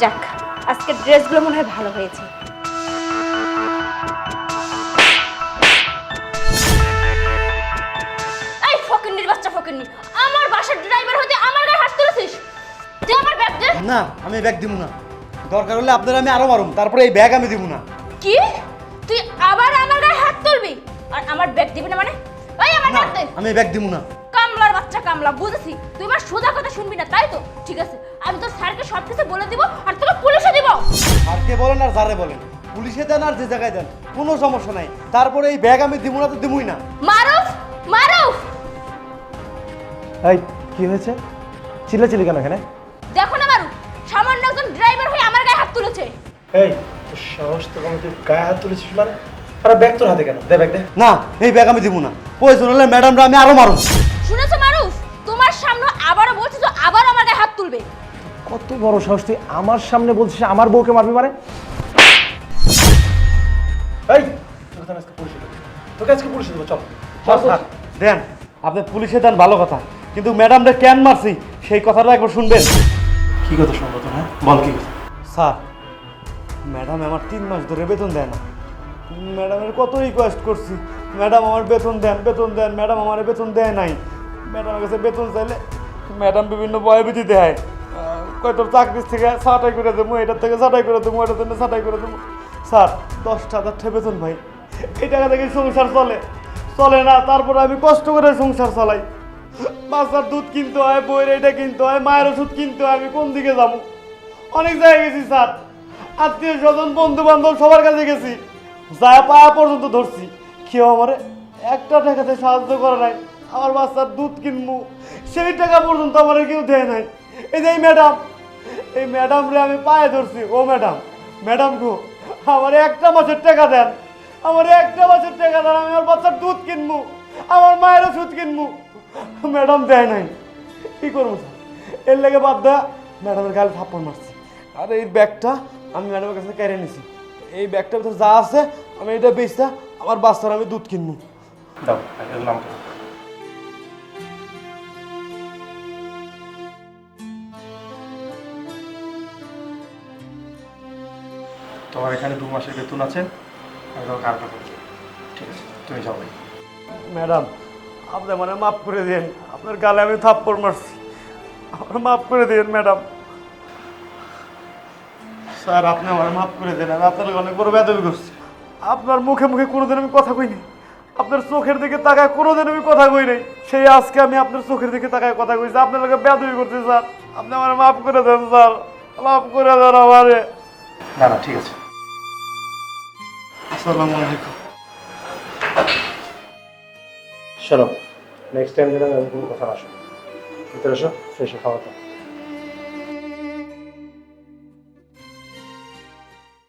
যাক, আজকের ড্রেসগুলো মনে হয় ভালো হয়েছে। এই ফকিন্নির বাচ্চা ফকিন্নি, আমার বাসার ড্রাইভার হতে আমার গায়ে হাত তুলেছিস? দে আমার ব্যাগ দে। না, আমি ব্যাগ দিব না। দরকার হলে আপনারা আমি আরো মারুম, তারপরে এই ব্যাগ আমি দিব না। কি? তুই আবার আমার গায়ে হাত তুলবি আর আমার ব্যাগ দিবি না মানে? এই আমার ব্যাগ দে। আমি ব্যাগ দিব না। কামলার বাচ্চা কামলা, বুঝেছি তুই আমার সোজা কথা শুনবি না, তাই তো? ঠিক আছে, আমি তো স্যারকে সব কিছু বলে দিব আর তোকে পুলিশে দিব। আর কে বলেন আর যারে বলেন, পুলিশে দেন আর যে জায়গায় দেন, কোনো সমস্যা নাই। তারপরে এই ব্যাগ আমি দিব না তো দিবই না। মারুফ, মারুফ! এই কি হয়েছে? চিল্লাচিল্লি কেন এখানে? দেখো না মারুফ, সামান্য একজন ড্রাইভার হয়ে আমার গায়ে হাত তুলেছে। এই তোর সাহস তো কম, তুই গায়ে হাত তুলেছিস মানে? আরে ব্যাগ তোর হাতে কেন? দে ব্যাগ দে। না, এই ব্যাগ আমি দিব না। প্রয়োজন হলে ম্যাডামরা আমি আরো মারুম। শুনেছো মারুফ, তোমার সামনে আবারও বলছি তো আবার আমার গায়ে হাত তুলবে। কত বড় সাহস তুই আমার সামনে বলছিস আমার বউকে মারবি মানে? এই তোকে আজকে পুলিশে দেবো, তোকে আজকে পুলিশে দেবো, চল চল স্যার। দেন, আপনি পুলিশে দেন ভালো কথা, কিন্তু ম্যাডামরা কেন মারছি সেই কথাটা একবার শুনবেন। কি কথা শুনবো তো? হ্যাঁ বল কি কথা? স্যার, ম্যাডাম আমার 3 মাস ধরে বেতন দেয় না। ম্যাডামের কত রিকোয়েস্ট করছি, ম্যাডাম আমার বেতন দেন, বেতন দেন। ম্যাডাম আমার বেতন দেয় নাই। ম্যাডামের কাছে বেতন চাইলে ম্যাডাম বিভিন্ন ভয়ভীতি দেয়। কয় তোর চাকরির থেকে ছাঁটাই করে দেবো, এটার থেকে ছাঁটাই করে দেবো, এটার থেকে ছাঁটাই করে দেবো। স্যার, 10,000 টাকা বেতন ভাই, এই টাকা থেকে সংসার চলে চলে না। তারপরে আমি কষ্ট করে সংসার চালাই। বাচ্চার দুধ কিনতে হয়, বইয়ের এটা কিনতে হয়, মায়ের ওষুধ কিনতে হয়। আমি কোন দিকে যাবো? অনেক জায়গায় গেছি স্যার, আত্মীয় স্বজন বন্ধু বান্ধব সবার কাছে গেছি, যা পাওয়া পর্যন্ত ধরছি, কেউ আমার একটা টাকাতে সাহায্য করে নাই। আমার বাচ্চার দুধ কিনবো সেই টাকা পর্যন্ত আমার কেউ দেয় নাই। এই যে এই ম্যাডাম রে আমি পায়ে ধরছি, ও ম্যাডাম, ম্যাডাম গো, আমার একটা মাসের টাকা দেন, আমার একটা মাসের টাকা দেন, আমি আমার বাচ্চার দুধ কিনবো, আমার মায়ের ওষুধ কিনবো। ম্যাডাম দেয় নাই, কি করবো স্যার? এর লেগে বাদ দেয়া ম্যাডামের গালে থাপ্পড় মারছি। আর এই ব্যাগটা আমি ম্যাডামের কাছে কেড়ে নিছি। এই ব্যাগটার ভিতরে যা আছে আমি এটা বেচতে আমার বাচ্চার আমি দুধ কিনবো। দাও এগুলো আমাকে। তোমার এখানে 2 মাসের বেতন আছে, আমি তোমাকে আর টাকা দেবো। ঠিক আছে, তুমি যাও ভাই। ম্যাডাম, আপনি মানে মাফ করে দিন, আপনার গালে আমি থাপ্পড় মারছি, আমার মাফ করে দিন ম্যাডাম। স্যার, আপনি আমার মাফ করে দেন, আমি আপনার অনেক বড় বেদবি করছি। আপনার মুখে মুখে কোনোদিন আমি কথা কই নাই, আপনার চোখের দিকে তাকায় কোনোদিন আমি কথা কই নাই। সেই আজকে আমি আপনার চোখের দিকে তাকায় কথা কইছি, আপনার লোকে বেদবি করছি। স্যার, আপনি আমার মাফ করে দেন স্যার, মাফ করে দেন আমারে। না না ঠিক আছে। আসসালামু আলাইকুম। শোনো, নেক্সট টাইম যেন এরকম কোনো কথা আসো। ভিতরে এসো, ফ্রেশে খাওয়া দাও।